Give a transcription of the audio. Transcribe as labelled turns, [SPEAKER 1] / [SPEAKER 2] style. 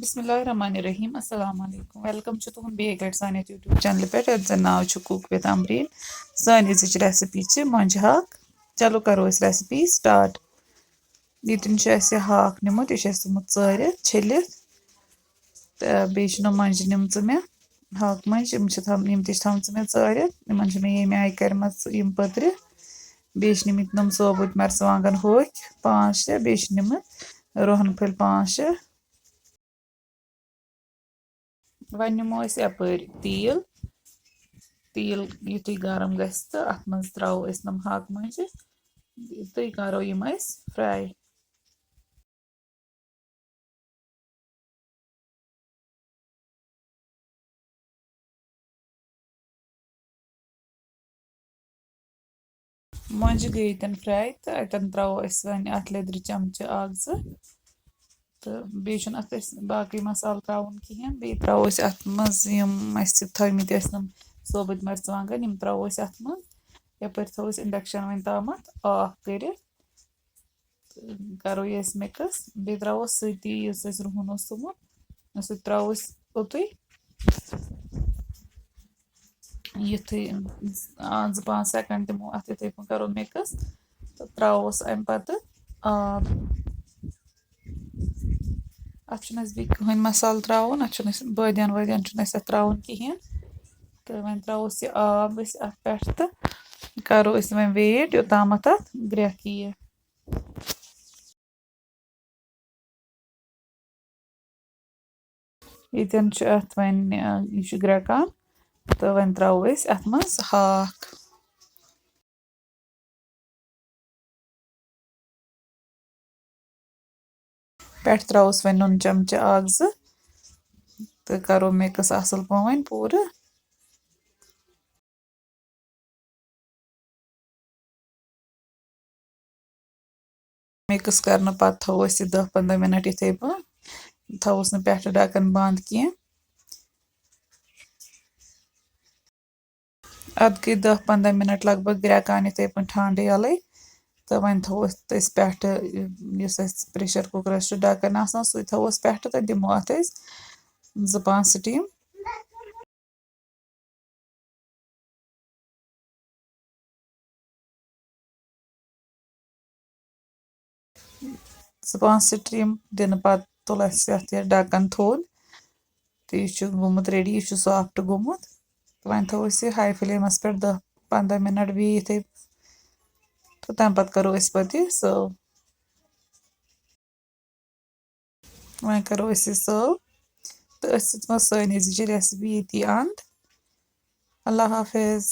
[SPEAKER 1] बिस्मिल्लाहिर्रहमानिर्रहीम अस्सलाम वालेकुम वेलकम छ तुहन बेक एट सान यूट्यूब चैनल पे नाव छ कुक विद अमरीन सान अजिच रेसिपी छ monje haak चलो करो इस रेसिपी स्टार्ट यतन हाक निमुत यह थोमुत छिलित तो बेनो monje निम्स मे हाक मंज यम तम मे चारित मे ये आय कर पत्र बे निमित नम सोबुत मरचवांगन होख 5-6 बे निमित रोहन फल 5-6 वन निमो यपर तील युत गरम गस तो अत मज त्रो नम हाक मंज तो करो यम फ्राई monje गई तन फ्राई तो अतन त्रो वन अत लेद्र चमच तो बे बाकी मसाल त्रोन कहें बे त्रो अत मज थमित सोबुत मरचवांगन यम त्रो अत मज यपर थो इंडक्शन वन तम ऑफ कर करो ये मिक्स बे त्रो सती रुहन थोमुत सह त्रो ओत युथु 2-5 सेकंड दिमो अत इथे करो मिक्स तो त्रोस अम पत आब अत बे कहन मसाल त्रोन अत बदियान वदियान त्रोन कहें तो वन त्रोस यह आब अत पे तो करो वन वेट योताम अत ग्रेक यह यन अत वन यह ग्रेकान तो वन त्रो अत मज हाक पे त्रोस वन नुन चमच 1-2 तो करो मिक्स असल पवन पूरा मिक्स करने पत थो 10-15 मिनट इथे थोस न पे ढक्कन बंद कह अत गई 10-15 मिनट लगभग ग्रेकान इथे ठंड यल तो वन थोस पे प्रेशर कुकर ढक्कन सह थोस पे तो दिमो अत 2-5 स्टीम 2-5 स्टीम दिन पत तुल अत यह ढक्कन थोद तो यह गोमुत रेडी यह सॉफ्ट गोमुत तो वन थो हाई फ्लेमस पे 10-15 मिनट भी इथे तो तम पत करो पे सर्व वन करो सर्व तो सानी रेसिपी ये अंत अल्लाह हाफिज।